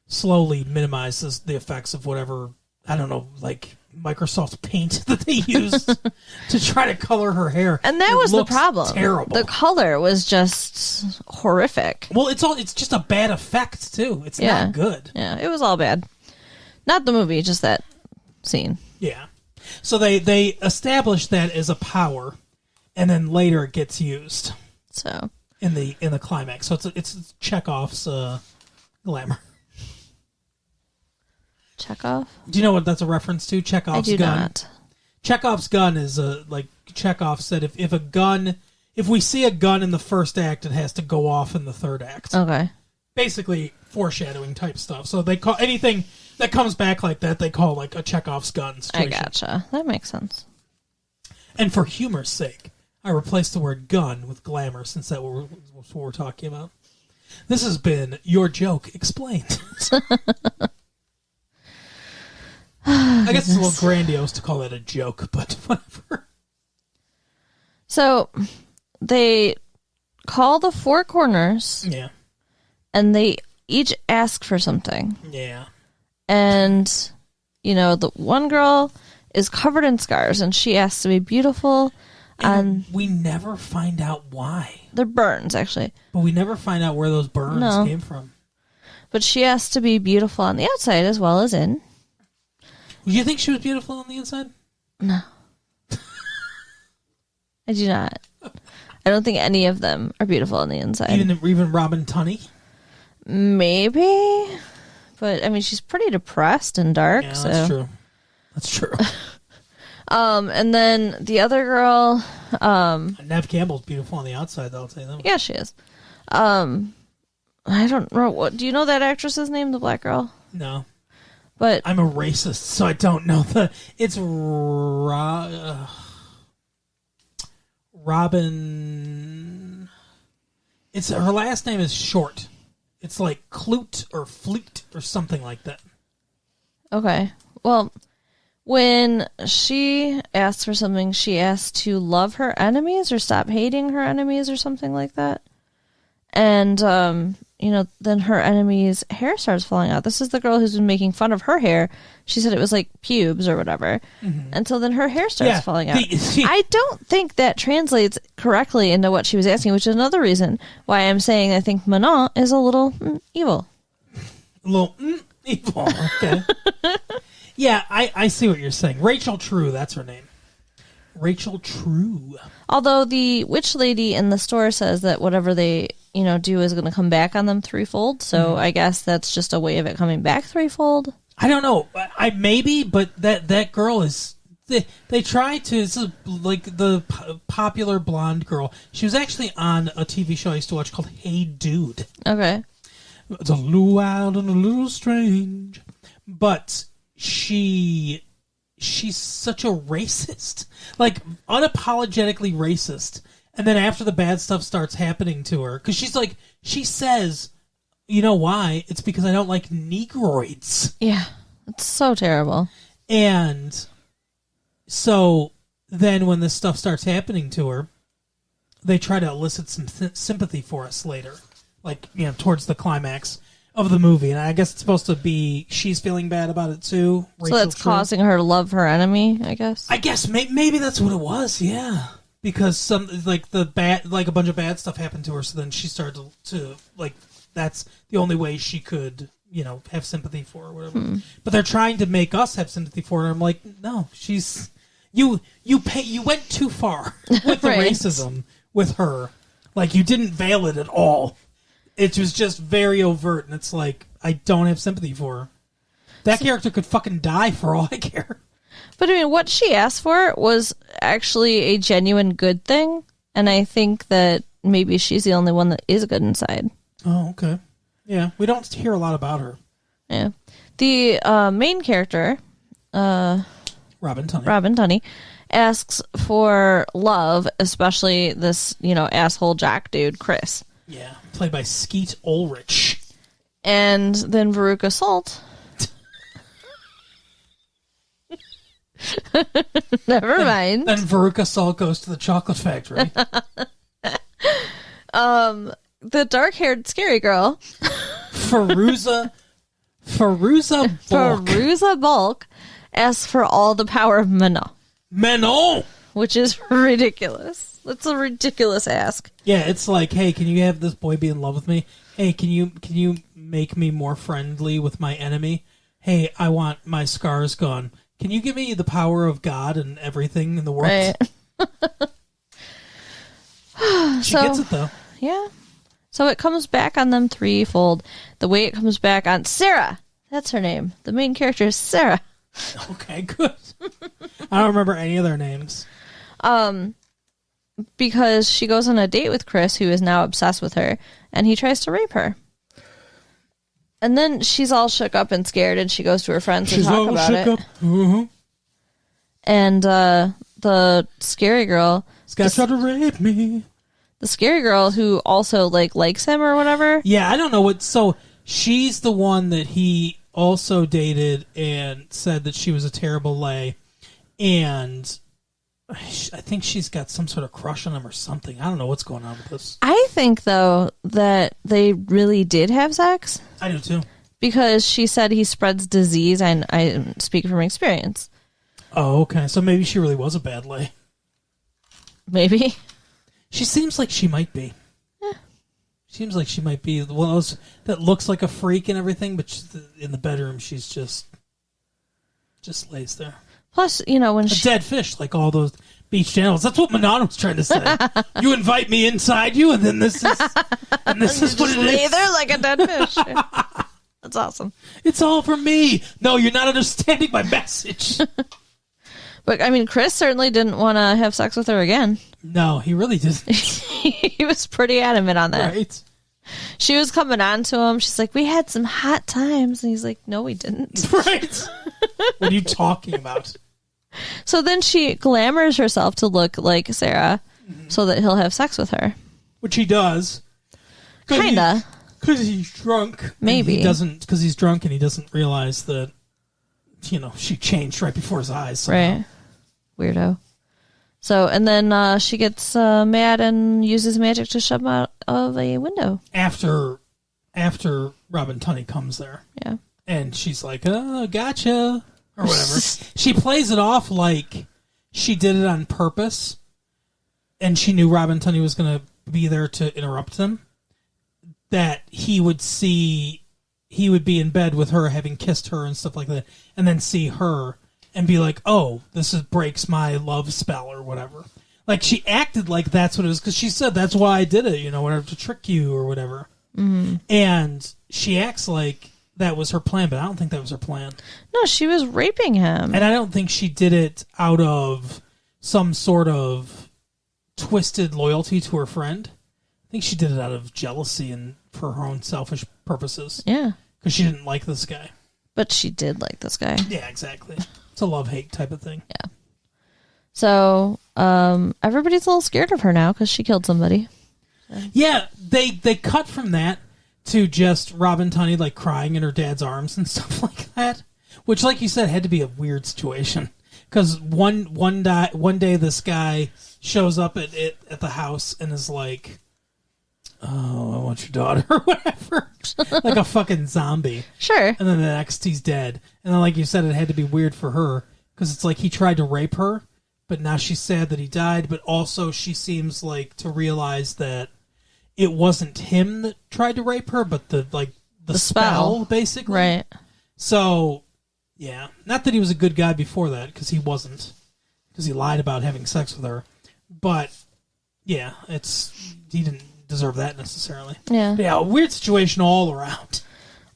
slowly minimize the effects of whatever I don't know, like Microsoft Paint that they used to try to color her hair. And that was the problem. Terrible. The color was just horrific. Well, it's just a bad effect too. It's not good. Yeah, it was all bad. Not the movie, just that scene. Yeah. So they establish that as a power, and then later it gets used. So in the climax. So it's Chekhov's glamour. Chekhov? Do you know what that's a reference to? Chekhov's gun. I do not. Chekhov's gun is like Chekhov said. If we see a gun in the first act, it has to go off in the third act. Okay. Basically foreshadowing type stuff. So they call anything that comes back like that, they call like a Chekhov's gun situation. I gotcha. That makes sense. And for humor's sake, I replaced the word gun with glamour since that's what we're talking about. This has been Your Joke Explained. I guess it's a little grandiose to call that a joke, but whatever. So they call the four corners. Yeah. And they each ask for something. Yeah. And, the one girl is covered in scars, and she asks to be beautiful. And we never find out why. They're burns, actually. But we never find out where those burns came from. But she asks to be beautiful on the outside as well as in. Do you think she was beautiful on the inside? No. I do not. I don't think any of them are beautiful on the inside. Even Robin Tunney? Maybe. But, I mean, she's pretty depressed and dark. Yeah, so. that's true. That's true. And then the other girl... Nev Campbell's beautiful on the outside, though. I'll tell you that. Yeah, she is. I don't know. Do you know that actress's name, the black girl? No. But I'm a racist, so I don't know it's Robin. It's her last name is short. It's like Clute or Fleet or something like that. Okay. Well, when she asks for something, she asks to love her enemies or stop hating her enemies or something like that. And then her enemy's hair starts falling out. This is the girl who's been making fun of her hair. She said it was like pubes or whatever. Mm-hmm. Until then her hair starts falling out. I don't think that translates correctly into what she was asking, which is another reason why I'm saying I think Manon is a little evil. A little evil, okay. Yeah, I see what you're saying. Rachel True, that's her name. Rachel True. Although the witch lady in the store says that whatever they do is going to come back on them threefold. So I guess that's just a way of it coming back threefold. I don't know. I maybe, but that girl is. They try to. This is like the popular blonde girl. She was actually on a TV show I used to watch called Hey Dude. Okay. It's a little wild and a little strange, but she's such a racist, like unapologetically racist. And then after the bad stuff starts happening to her, because she says, you know why? It's because I don't like Negroids. Yeah, it's so terrible. And so then when this stuff starts happening to her, they try to elicit some sympathy for us later, like, towards the climax of the movie. And I guess it's supposed to be she's feeling bad about it too. So that's causing her to love her enemy, I guess? I guess maybe that's what it was, yeah. Because a bunch of bad stuff happened to her, so then she started to that's the only way she could, have sympathy for her or whatever. But they're trying to make us have sympathy for her. I'm like, no, you went too far with the Right. racism with her. Like, you didn't veil it at all. It was just very overt, and it's like, I don't have sympathy for her. That character could fucking die for all I care. But I mean, what she asked for was actually a genuine good thing, and I think that maybe she's the only one that is good inside. Oh, okay. Yeah, we don't hear a lot about her. Yeah. The main character, Robin Tunney, asks for love, especially this, asshole Jack dude, Chris. Yeah, played by Skeet Ulrich. And then Veruca Salt. Never mind. Then Veruca Salt goes to the chocolate factory. The dark-haired scary girl. Fairuza Feruza Bulk. Feruza Bulk asks for all the power of Manon, Manon! which is ridiculous. That's a ridiculous ask. Yeah, it's like, hey, can you have this boy be in love with me? Hey, can you make me more friendly with my enemy? Hey, I want my scars gone. Can you give me the power of God and everything in the world? Right. She gets it, though. Yeah. So it comes back on them threefold. The way it comes back on Sarah. That's her name. The main character is Sarah. Okay, good. I don't remember any of their names. Because she goes on a date with Chris, who is now obsessed with her, and he tries to rape her. And then she's all shook up and scared, and she goes to her friends to talk about it. Mm-hmm. And the scary girl... This guy tried to rape me. The scary girl who also likes him or whatever. Yeah, I don't know what. So she's the one that he also dated and said that she was a terrible lay, and I think she's got some sort of crush on him or something. I don't know what's going on with this. I think though that they really did have sex I do too. because she said he spreads disease, and I speak from experience. Oh, okay. So maybe she really was a bad lay. Maybe. She seems like she might be. Seems like she might be one of those that looks like a freak and everything, but in the bedroom she's just lays there. Plus, when A dead fish, like all those beach animals. That's what Manon was trying to say. You invite me inside you, and then this is what it lay is. there like a dead fish. That's awesome. It's all for me. No, you're not understanding my message. But I mean, Chris certainly didn't want to have sex with her again. No, he really didn't. He was pretty adamant on that. Right? She was coming on to him. She's like, "We had some hot times," and he's like, "No, we didn't." Right? What are you talking about? So then she glamours herself to look like Sarah, so that he'll have sex with her. Which he does. Kinda. Because he's drunk. Maybe. He doesn't, because he's drunk and he doesn't realize that, she changed right before his eyes. Somehow. Right. Weirdo. So, and then she gets mad and uses magic to shove him out of a window. After Robin Tunney comes there. Yeah. And she's like, oh, gotcha. Or whatever. She plays it off like she did it on purpose. And she knew Robin Tunney was going to be there to interrupt them. That he would be in bed with her, having kissed her and stuff like that. And then see her and be like, oh, breaks my love spell or whatever. Like, she acted like that's what it was, because she said, that's why I did it, whatever, to trick you or whatever. Mm-hmm. And she acts like that was her plan, but I don't think that was her plan. No, she was raping him. And I don't think she did it out of some sort of twisted loyalty to her friend. I think she did it out of jealousy and for her own selfish purposes. Yeah. Because she didn't like this guy. But she did like this guy. Yeah, exactly. It's a love-hate type of thing. Yeah. So, everybody's a little scared of her now because she killed somebody. Yeah, they cut from that to just Robin Tunney crying in her dad's arms and stuff like that, which, like you said, had to be a weird situation. Because one day this guy shows up at the house and is like, "Oh, I want your daughter," or whatever, like a fucking zombie. Sure. And then the next he's dead. And then, like you said, it had to be weird for her because it's like he tried to rape her, but now she's sad that he died. But also, she seems like to realize that it wasn't him that tried to rape her, but the spell, basically. Right. So, yeah. Not that he was a good guy before that, because he wasn't. Because he lied about having sex with her. But, yeah, he didn't deserve that necessarily. Yeah. But yeah, a weird situation all around.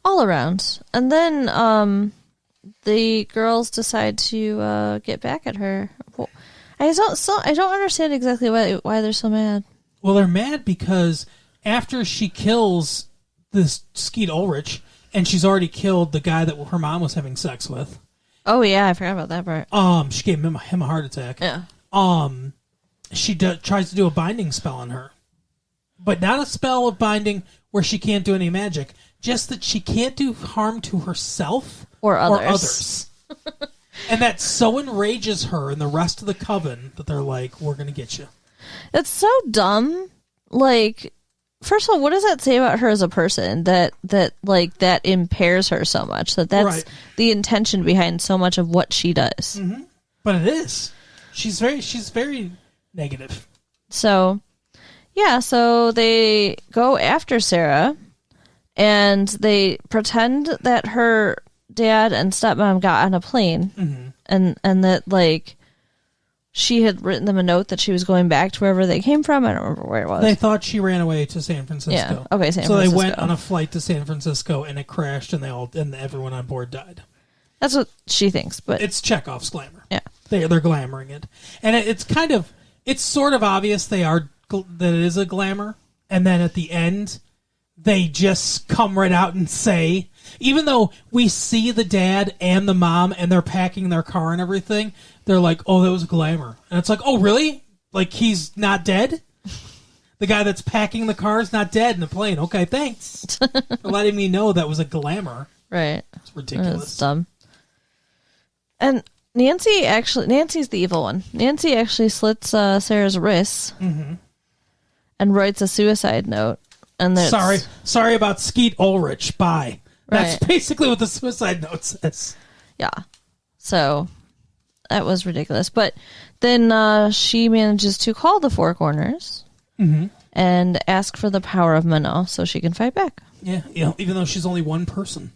All around. And then the girls decide to get back at her. I don't understand exactly why they're so mad. Well, they're mad because after she kills this Skeet Ulrich, and she's already killed the guy that her mom was having sex with. Oh yeah, I forgot about that part. She gave him a heart attack. Yeah. She tries to do a binding spell on her, but not a spell of binding where she can't do any magic. Just that she can't do harm to herself or others. And that so enrages her and the rest of the coven that they're like, "We're gonna get you." It's so dumb. first of all, what does that say about her as a person that like that impairs her so much that that's Right. the intention behind so much of what she does? But it is. She's very negative. So, yeah, so they go after Sarah and they pretend that her dad and stepmom got on a plane and that like she had written them a note that she was going back to wherever they came from. I don't remember where it was. They thought she ran away to San Francisco. Yeah. Okay, San so Francisco. they went on a flight to San Francisco and it crashed and everyone on board died. That's what she thinks, but It's Chekhov's glamour. yeah. They're glamoring it, and it's sort of obvious that it is a glamour, and then at the end they just come right out and say, even though we see the dad and the mom and they're packing their car and everything, they're like, oh, that was glamour, and it's like, oh, really? Like, he's not dead? The guy that's packing the car is not dead in the plane. Okay, thanks for letting me know that was a glamour. Right. It's ridiculous. That's dumb. And Nancy's the evil one. Nancy actually slits Sarah's wrists and writes a suicide note. And Sorry about Skeet Ulrich. Bye. That's Right. basically what the suicide note says. Yeah. So that was ridiculous. But then she manages to call the Four Corners and ask for the power of Manon so she can fight back. Yeah, even though she's only one person.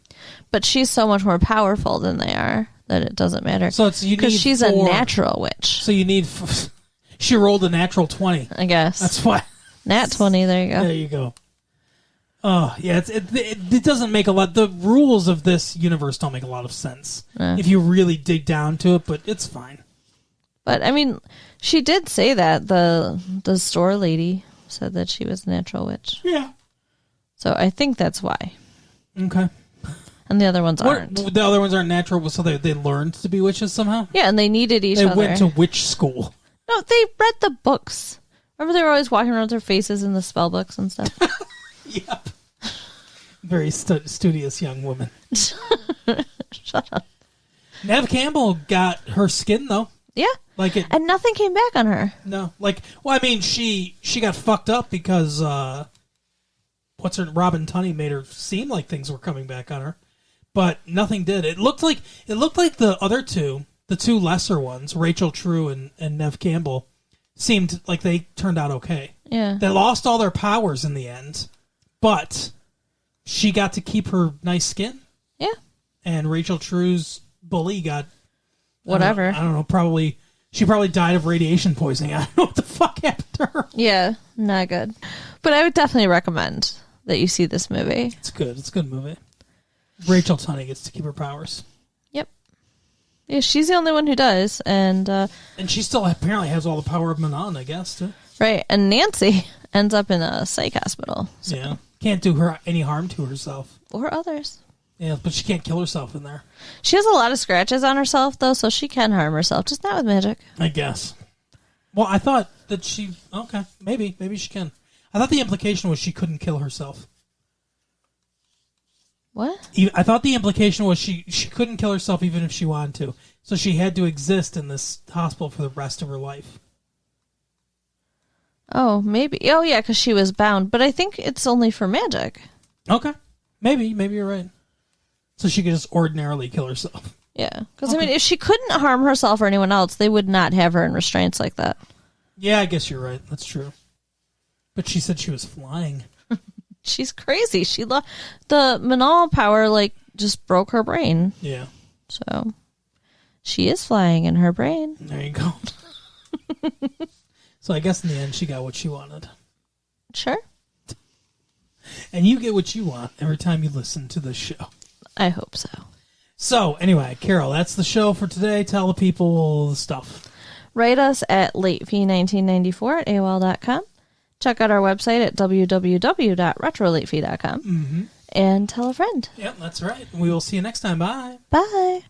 But she's so much more powerful than they are that it doesn't matter. So you because need she's a natural witch. So you need. She rolled a natural 20. I guess. That's why. Nat 20. There you go. There you go. Oh yeah, it doesn't make a lot. The rules of this universe don't make a lot of sense if you really dig down to it. But it's fine. But I mean, she did say that the store lady said that she was a natural witch. Yeah. So I think that's why. Okay. And the other ones aren't. The other ones aren't natural, so they learned to be witches somehow. Yeah, and they needed each They other. went to witch school. No, they read the books. Remember they were always walking around with their faces in the spell books and stuff? Yep. Very studious young woman. Shut up. Nev Campbell got her skin though. Yeah. Like it. And nothing came back on her. No. Like, well, I mean, she got fucked up because Robin Tunney made her seem like things were coming back on her, but nothing did. It looked like the other two, the two lesser ones, Rachel True and Nev Campbell, seemed like they turned out okay. Yeah. They lost all their powers in the end, but she got to keep her nice skin. Yeah. And Rachel True's bully got Whatever. I don't know. She probably died of radiation poisoning. I don't know what the fuck happened to her. Yeah. Not good. But I would definitely recommend that you see this movie. It's good. It's a good movie. Rachel Tunney gets to keep her powers. Yep. Yeah, she's the only one who does, and she still apparently has all the power of Manon, I guess, too. right. And Nancy ends up in a psych hospital. So. Yeah. Can't do her any harm to herself. Or others. Yeah, but she can't kill herself in there. She has a lot of scratches on herself, though, so she can harm herself, just not with magic. I guess. Well, I thought that she... Okay, maybe she can. I thought the implication was she couldn't kill herself. What? I thought the implication was she couldn't kill herself even if she wanted to. So she had to exist in this hospital for the rest of her life. Oh, maybe. Oh, yeah, because she was bound. But I think it's only for magic. Okay. Maybe you're right. So she could just ordinarily kill herself. Yeah. Because, I mean, if she couldn't harm herself or anyone else, they would not have her in restraints like that. Yeah, I guess you're right. That's true. But she said she was flying. She's crazy. The Manon power, like, just broke her brain. Yeah. So, she is flying in her brain. There you go. So I guess in the end she got what she wanted. Sure. And you get what you want every time you listen to this show. I hope so. So, anyway, Carol, that's the show for today. Tell the people the stuff. Write us at latefee1994 at AOL.com. Check out our website at www.retrolatefee.com. And tell a friend. Yep, that's right. We will see you next time. Bye. Bye.